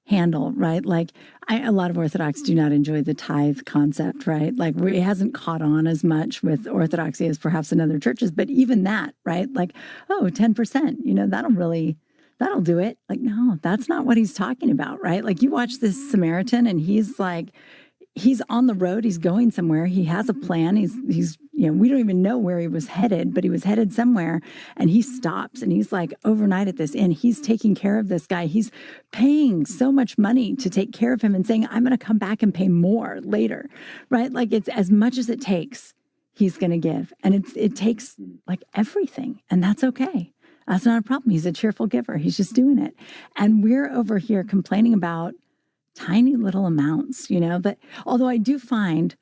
handle, right? Like a lot of Orthodox do not enjoy the tithe concept, right? Like it hasn't caught on as much with Orthodoxy as perhaps in other churches, but even that, right? Like, 10%, that'll do it. Like, no, that's not what he's talking about, right? Like you watch this Samaritan and he's on the road, he's going somewhere, he has a plan, he's we don't even know where he was headed, but he was headed somewhere, and he stops and he's like overnight at this inn, he's taking care of this guy, he's paying so much money to take care of him and saying, I'm going to come back and pay more later, right? Like it's as much as it takes, he's going to give. And it takes like everything, and that's okay. That's not a problem. He's a cheerful giver. He's just doing it. And we're over here complaining about tiny little amounts, but although I do find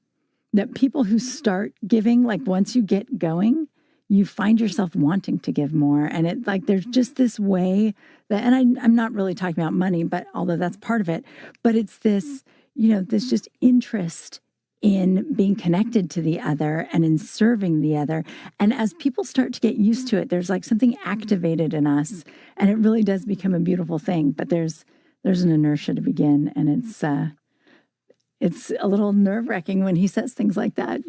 that people who start giving, like once you get going, you find yourself wanting to give more. And it like, there's just this way that, and I'm not really talking about money, but although that's part of it, but it's this, this just interest in being connected to the other and in serving the other. And as people start to get used to it, there's like something activated in us, and it really does become a beautiful thing. But there's an inertia to begin, and it's a little nerve-wracking when he says things like that,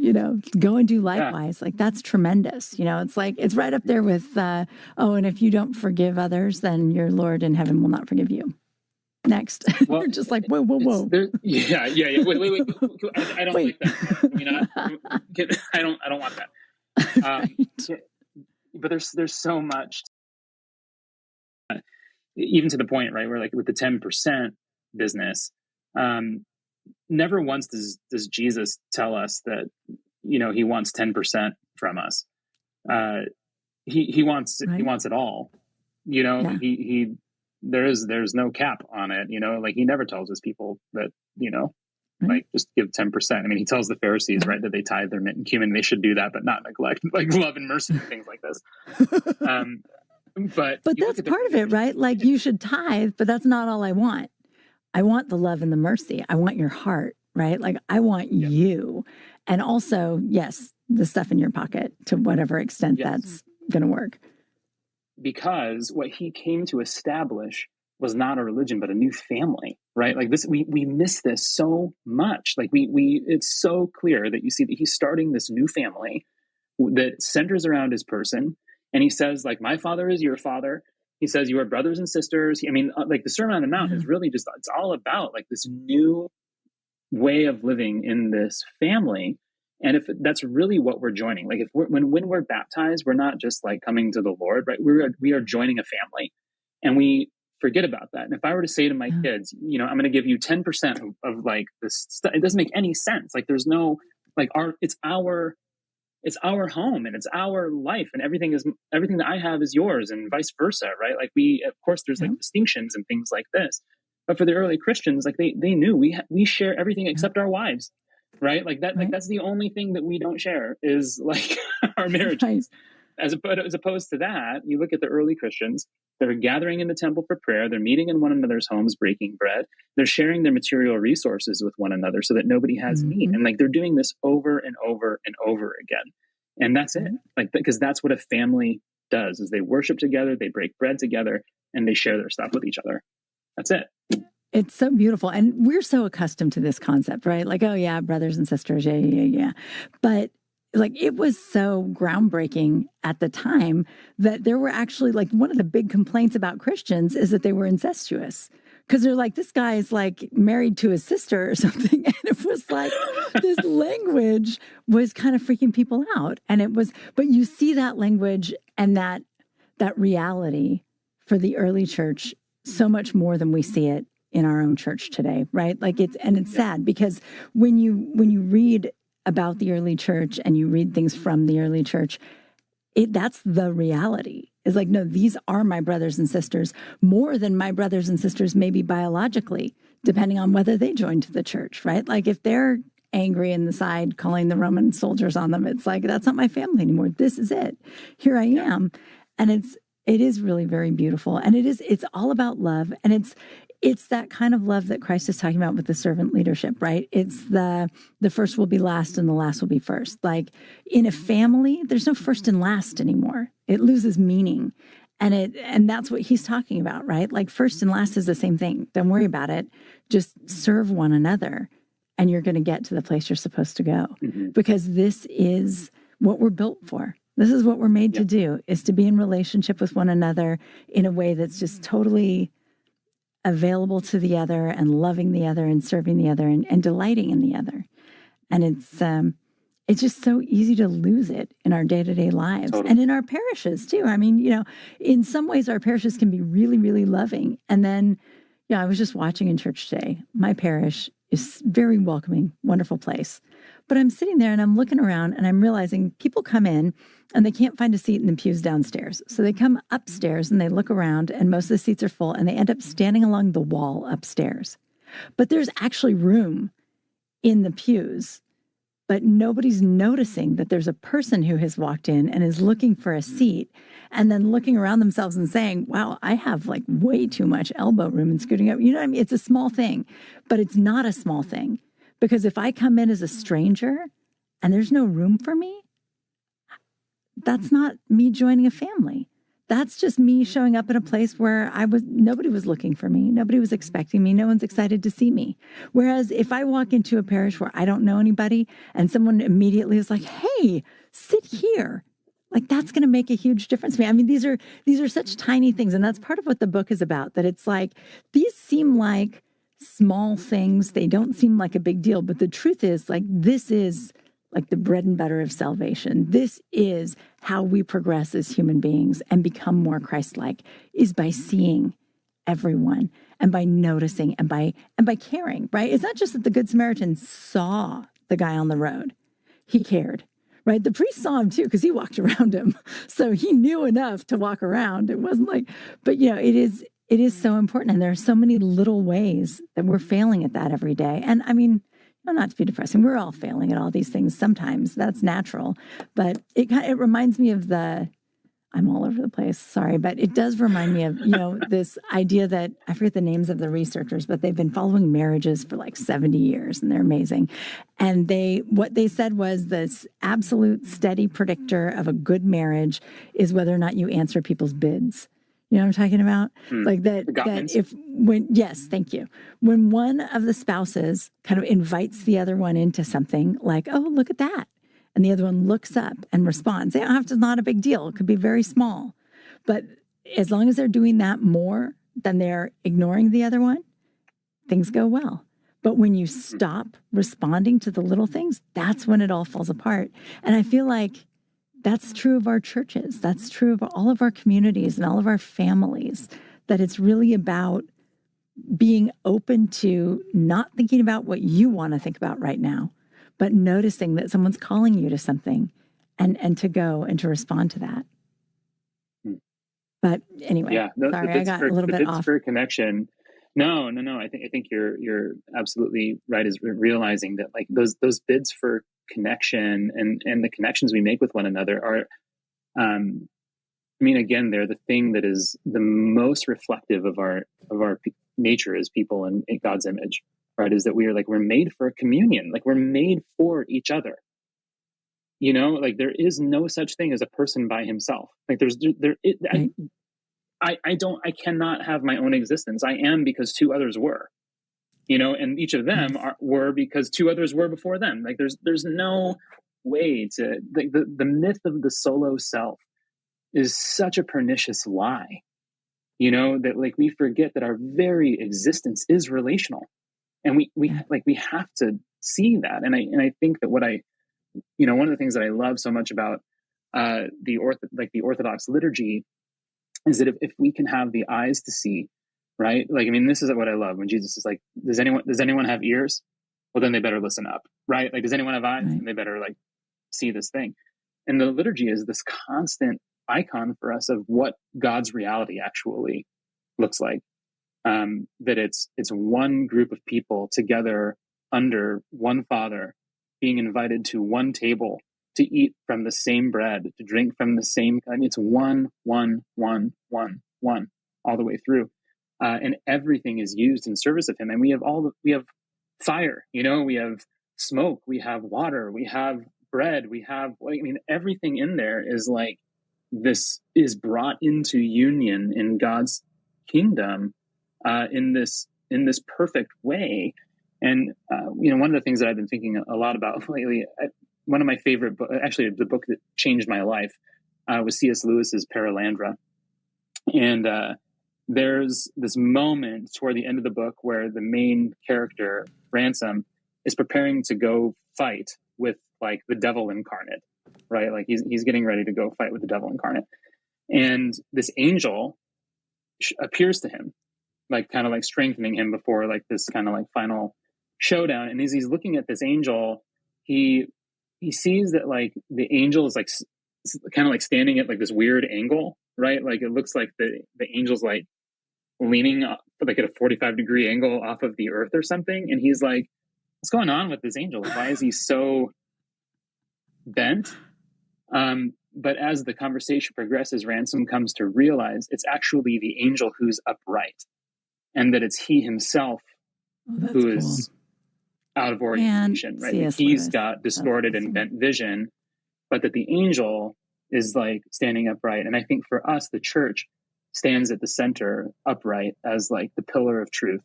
go and do likewise. Like that's tremendous. It's like, it's right up there with, and if you don't forgive others, then your Lord in heaven will not forgive you. Next. Well, we're just like, whoa. Yeah. Wait. I don't like that. I don't want that. Right. But there's so much, even to the point, right, where like with the 10% business, never once does Jesus tell us that, he wants 10% from us. He wants it all. Yeah. There's no cap on it. Like he never tells his people that, like just give 10%. I mean, he tells the Pharisees, right, that they tithe their mint and cumin. They should do that, but not neglect, like love and mercy and things like this. But that's part of it, right? Like you should tithe, but that's not all I want. I want the love and the mercy. I want your heart, right? Like I want you. And also, yes, the stuff in your pocket to whatever extent that's going to work. Because what he came to establish was not a religion, but a new family, right? Like this, we miss this so much. Like it's so clear that you see that he's starting this new family that centers around his person. And he says, like, my father is your father. He says, you are brothers and sisters. I mean, like the Sermon on the Mount is really just, it's all about like this new way of living in this family. And if that's really what we're joining, like when we're baptized, we're not just like coming to the Lord, right? We are joining a family, and we forget about that. And if I were to say to my kids, I'm going to give you 10% of like this stuff, it doesn't make any sense. Like there's no, like it's our home and it's our life, and everything that I have is yours, and vice versa, right? Like of course there's like distinctions and things like this, but for the early Christians, like they knew we share everything except our wives, right? Like that, like that's the only thing that we don't share is like our marriages. As opposed to that, you look at the early Christians, they're gathering in the temple for prayer, they're meeting in one another's homes, breaking bread, they're sharing their material resources with one another so that nobody has need. And like they're doing this over and over and over again. And that's it. Like, because that's what a family does, is they worship together, they break bread together, and they share their stuff with each other. That's it. It's so beautiful. And we're so accustomed to this concept, right? Like, oh yeah, brothers and sisters. Yeah. But like, it was so groundbreaking at the time that there were actually like one of the big complaints about Christians is that they were incestuous. Because they're like, this guy is like married to his sister or something. And it was like, this language was kind of freaking people out. And it was, but you see that language and that reality for the early church so much more than we see it in our own church today, right? Like it's sad because when you read about the early church and you read things from the early church, that's the reality. It's like, no, these are my brothers and sisters more than my brothers and sisters maybe biologically, depending on whether they joined the church, right? Like if they're angry in the side calling the Roman soldiers on them, it's like, that's not my family anymore. This is it. Here I am. And it is really very beautiful. And it's all about love. And it's that kind of love that Christ is talking about with the servant leadership, right? It's the first will be last and the last will be first. Like in a family, there's no first and last anymore. It loses meaning. And that's what he's talking about, right? Like first and last is the same thing. Don't worry about it. Just serve one another and you're going to get to the place you're supposed to go. Mm-hmm. Because this is what we're built for. This is what we're made to do, is to be in relationship with one another in a way that's just totally available to the other and loving the other and serving the other and delighting in the other. And it's just so easy to lose it in our day-to-day lives and in our parishes too. I mean, in some ways our parishes can be really, really loving. And then, I was just watching in church today. My parish is very welcoming, wonderful place. But I'm sitting there and I'm looking around and I'm realizing people come in and they can't find a seat in the pews downstairs. So they come upstairs and they look around and most of the seats are full and they end up standing along the wall upstairs. But there's actually room in the pews, but nobody's noticing that there's a person who has walked in and is looking for a seat and then looking around themselves and saying, wow, I have like way too much elbow room and scooting up. You know what I mean? It's a small thing, but it's not a small thing. Because if I come in as a stranger and there's no room for me, that's not me joining a family. That's just me showing up in a place where nobody was looking for me. Nobody was expecting me. No one's excited to see me. Whereas if I walk into a parish where I don't know anybody and someone immediately is like, hey, sit here. Like that's going to make a huge difference to me. I mean, these are such tiny things. And that's part of what the book is about, that it's like, these seem like small things. They don't seem like a big deal. But the truth is, like, this is like the bread and butter of salvation. This is how we progress as human beings and become more Christ-like, is by seeing everyone and by noticing and by caring, right? It's not just that the Good Samaritan saw the guy on the road. He cared, right? The priest saw him too, because he walked around him. So he knew enough to walk around. It wasn't like, but it is so important. And there are so many little ways that we're failing at that every day. And I mean, not to be depressing, we're all failing at all these things sometimes. That's natural. But it reminds me of I'm all over the place, sorry, but it does remind me of, this idea that, I forget the names of the researchers, but they've been following marriages for like 70 years and they're amazing. And what they said was this absolute steady predictor of a good marriage is whether or not you answer people's bids. You know what I'm talking about? Like yes, thank you. When one of the spouses kind of invites the other one into something like, oh, look at that. And the other one looks up and responds. It's not a big deal. It could be very small. But as long as they're doing that more than they're ignoring the other one, things go well. But when you stop responding to the little things, that's when it all falls apart. And I feel like that's true of our churches. That's true of all of our communities and all of our families, that it's really about being open to not thinking about what you want to think about right now, but noticing that someone's calling you to something and to go and to respond to that. But anyway, sorry, I got a little bit off. For connection. No. I think you're absolutely right, is realizing that like those bids for connection and the connections we make with one another are, again, they're the thing that is the most reflective of our nature as people in God's image, right? Is that we're made for communion, like we're made for each other. Like there is no such thing as a person by himself. Like I cannot have my own existence. I am because two others were. And each of them were because two others were before them. Like there's no way to, like the myth of the solo self is such a pernicious lie, that like we forget that our very existence is relational, and we have to see that. And I think that one of the things that I love so much about the Orthodox liturgy is that if we can have the eyes to see. Right? Like, this is what I love when Jesus is like, does anyone have ears? Well, then they better listen up, right? Like, does anyone have eyes? Right. And they better like see this thing. And the liturgy is this constant icon for us of what God's reality actually looks like. That it's one group of people together under one Father, being invited to one table to eat from the same bread, to drink from the same. It's one, all the way through. and everything is used in service of him. And we have fire, we have smoke, we have water, we have bread, we have, everything in there is like, this is brought into union in God's kingdom, in this perfect way. And, one of the things that I've been thinking a lot about lately, one of my favorite, actually the book that changed my life, was C.S. Lewis's Paralandra. And there's this moment toward the end of the book where the main character, Ransom, is preparing to go fight with like the devil incarnate, right? Like he's getting ready to go fight with the devil incarnate. And this angel appears to him, like kind of like strengthening him before like this kind of like final showdown. And as he's looking at this angel, he sees that like the angel is like kind of like standing at like this weird angle, right? Like it looks like the angel's like leaning up, like at a 45-degree angle off of the earth or something. And he's like, what's going on with this angel? Why is he so bent? But as the conversation progresses, Ransom comes to realize it's actually the angel who's upright, and that it's he himself who is out of orientation, right? Like he's got distorted and bent vision, but that the angel is like standing upright. And I think for us, the church stands at the center upright as like the pillar of truth,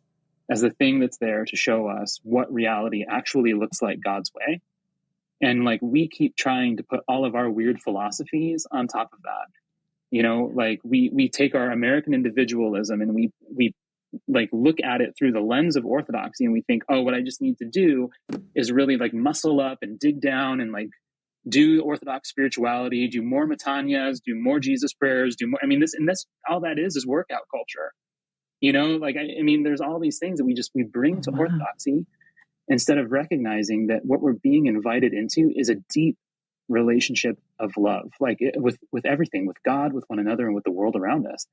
as the thing that's there to show us what reality actually looks like God's way. And like we keep trying to put all of our weird philosophies on top of that. Like we take our American individualism and we like look at it through the lens of orthodoxy, and we think, oh, what I just need to do is really like muscle up and dig down and like do Orthodox spirituality, do more matanias, do more Jesus prayers, do more. This all that is workout culture. There's all these things that we bring to Orthodoxy, instead of recognizing that what we're being invited into is a deep relationship of love, like with everything, with God, with one another, and with the world around us.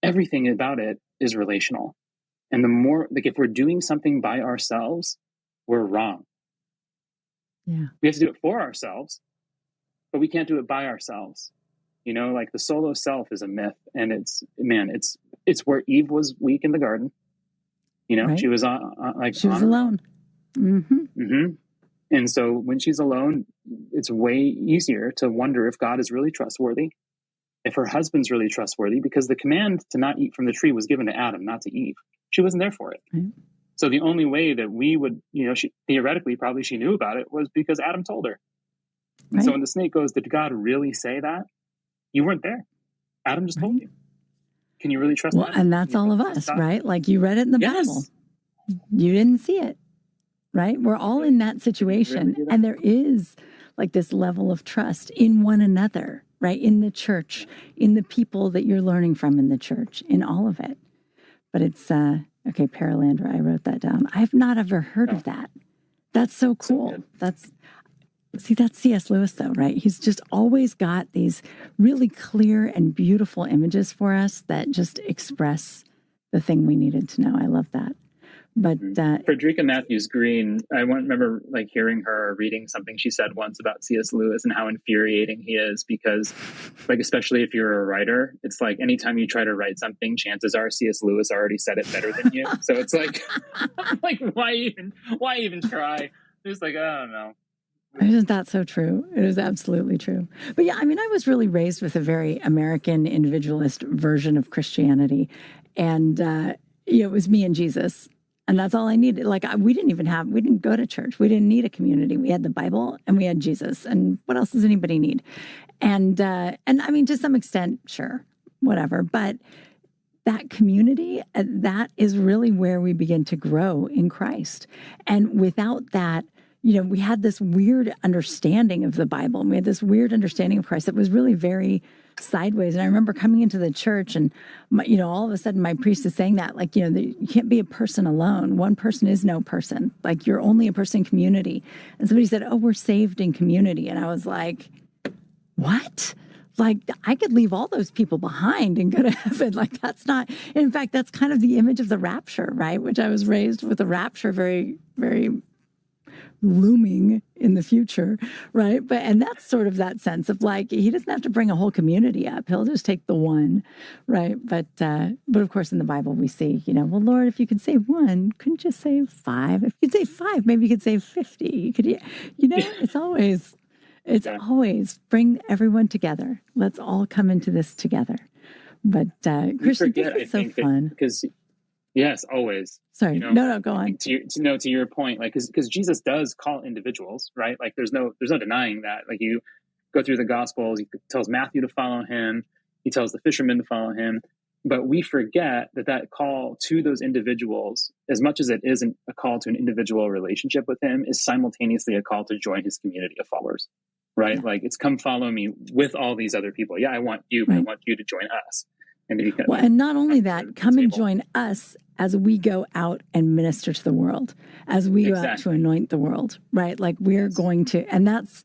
Everything about it is relational. And the more, like, if we're doing something by ourselves, we're wrong. Yeah. We have to do it for ourselves, but we can't do it by ourselves. Like the solo self is a myth, and it's where Eve was weak in the garden. Right. She was she was alone. Mm-hmm. Mm-hmm. And so when she's alone, it's way easier to wonder if God is really trustworthy, if her husband's really trustworthy, because the command to not eat from the tree was given to Adam, not to Eve. She wasn't there for it. Right. So the only way that we would, she theoretically probably she knew about it was because Adam told her. And so when the snake goes, did God really say that? You weren't there. Adam just told you. Can you really trust that? And that's all of us, right? Like you read it in the Bible. You didn't see it, right? We're all in that situation. Really and there is like this level of trust in one another, right? In the church, in the people that you're learning from in the church, in all of it. But it's, okay, Paralandra, I wrote that down. I have not ever heard of that. That's so cool. That's C.S. Lewis, though, right? He's just always got these really clear and beautiful images for us that just express the thing we needed to know. I love that. But Frederica Matthews Green, I remember like hearing her reading something she said once about C.S. Lewis and how infuriating he is, because like, especially if you're a writer, it's like anytime you try to write something, chances are C.S. Lewis already said it better than you. So it's like, why even try? It's like, I don't know. Isn't that so true? It is absolutely true. But yeah, I was really raised with a very American individualist version of Christianity. And it was me and Jesus. And that's all I needed. Like we didn't go to church. We didn't need a community. We had the Bible and we had Jesus. And what else does anybody need? And to some extent, sure, whatever. But that community, that is really where we begin to grow in Christ. And without that, we had this weird understanding of the Bible, and we had this weird understanding of Christ that was really very sideways. And I remember coming into the church and, all of a sudden my priest is saying that, like, you can't be a person alone. One person is no person. Like, you're only a person in community. And somebody said, oh, we're saved in community. And I was like, what? Like, I could leave all those people behind and go to heaven. Like, that's not, in fact, that's kind of the image of the rapture, right? Which I was raised with the rapture very, very looming in the future, right? And that's sort of that sense of like, he doesn't have to bring a whole community up. He'll just take the one, right? But of course, in the Bible, we see, well, Lord, if you could save one, couldn't you save 5? If you could save 5, maybe you could save 50. You could, it's always bring everyone together. Let's all come into this together. But Christian, this is so fun. Because yes, always. Sorry, no, go on. To your point, like, because Jesus does call individuals, right? Like, there's no denying that. Like, you go through the Gospels, he tells Matthew to follow him, he tells the fishermen to follow him, but we forget that call to those individuals, as much as it isn't a call to an individual relationship with him, is simultaneously a call to join his community of followers, right? Yeah. Like, it's come follow me with all these other people. Yeah, I want you, but I want you to join us. And not only that, come and join us as we go out and minister to the world, as we go out to anoint the world, right? Like, we're going to, and that's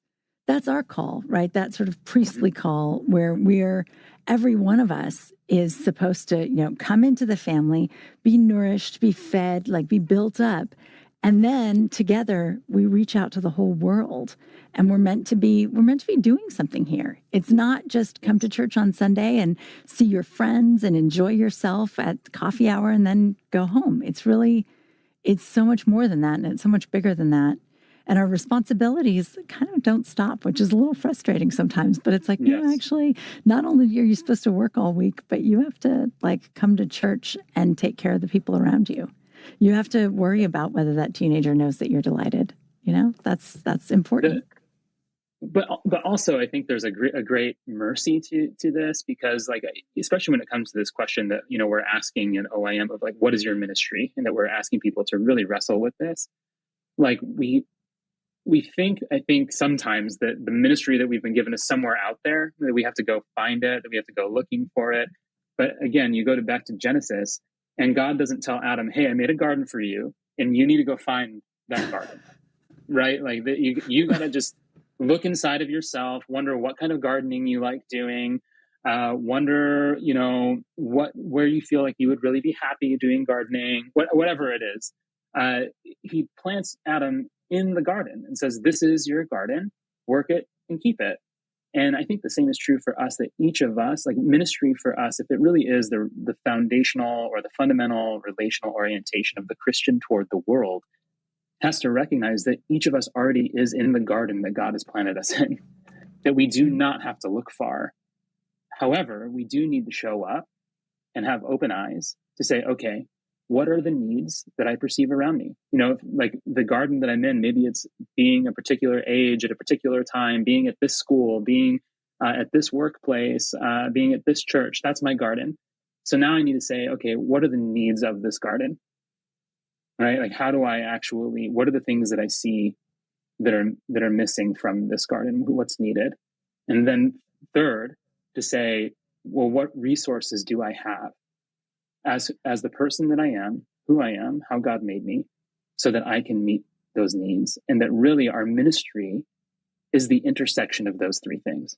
our call, right? That sort of priestly call where every one of us is supposed to, come into the family, be nourished, be fed, like be built up. And then together we reach out to the whole world, and we're meant to be doing something here. It's not just come to church on Sunday and see your friends and enjoy yourself at coffee hour and then go home. It's so much more than that, and it's so much bigger than that. And our responsibilities kind of don't stop, which is a little frustrating sometimes. But it's like, actually, not only are you supposed to work all week, but you have to like come to church and take care of the people around you. You have to worry about whether that teenager knows that you're delighted. That's important. But also, I think there's a great mercy to this, because, like, especially when it comes to this question that we're asking in OIM of like, what is your ministry, and that we're asking people to really wrestle with this. Like, I think sometimes that the ministry that we've been given is somewhere out there, that we have to go find it, that we have to go looking for it. But again, you go back to Genesis, and God doesn't tell Adam, hey, I made a garden for you, and you need to go find that garden, right? Like, that you got to just look inside of yourself, wonder what kind of gardening you like doing, wonder, where you feel like you would really be happy doing gardening, whatever it is. He plants Adam in the garden and says, this is your garden, work it and keep it. And I think the same is true for us, that each of us, like, ministry for us, if it really is the foundational or the fundamental relational orientation of the Christian toward the world, has to recognize that each of us already is in the garden that God has planted us in, that we do not have to look far. However, we do need to show up and have open eyes to say, okay, what are the needs that I perceive around me? Like the garden that I'm in, maybe it's being a particular age at a particular time, being at this school, being at this workplace, being at this church. That's my garden. So now I need to say, okay, what are the needs of this garden? Right? Like, how do I actually, what are the things that I see that are missing from this garden? What's needed? And then third, to say, well, what resources do I have as the person that I am, who I am, how God made me, so that I can meet those needs? And that really our ministry is the intersection of those three things: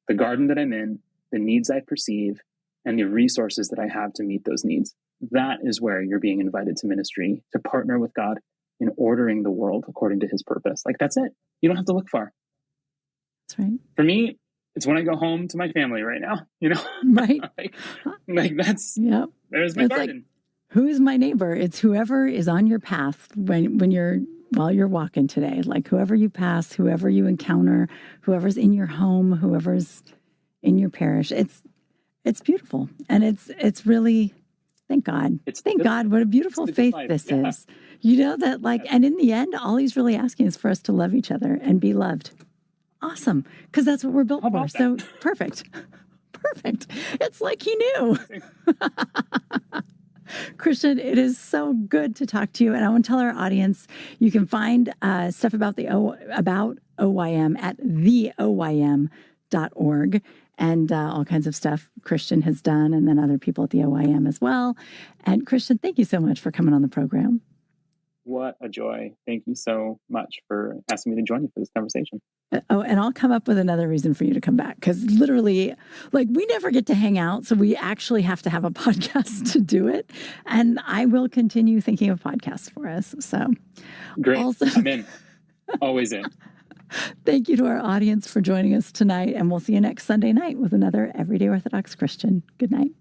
the garden that I'm in, the needs I perceive, and the resources that I have to meet those needs. That is where you're being invited to ministry, to partner with God in ordering the world according to his purpose. Like, that's it. You don't have to look far. That's right. For me, it's when I go home to my family right now, Right. like that's, there's my garden. Like, who is my neighbor? It's whoever is on your path while you're walking today. Like, whoever you pass, whoever you encounter, whoever's in your home, whoever's in your parish. It's beautiful. And it's really, thank God. Thank God, what a beautiful faith this is. That, like, and in the end, all he's really asking is for us to love each other and be loved. Awesome. Because that's what we're built for. So perfect. It's like he knew. Christian, it is so good to talk to you. And I want to tell our audience, you can find stuff about about OYM at theoym.org. And all kinds of stuff Christian has done, and then other people at the OIM as well. And Christian, thank you so much for coming on the program. What a joy. Thank you so much for asking me to join you for this conversation. Oh, and I'll come up with another reason for you to come back, because literally, like, we never get to hang out, so we actually have to have a podcast to do it. And I will continue thinking of podcasts for us. So great. Also, I'm in. Always in. Thank you to our audience for joining us tonight, and we'll see you next Sunday night with another Everyday Orthodox Christian. Good night.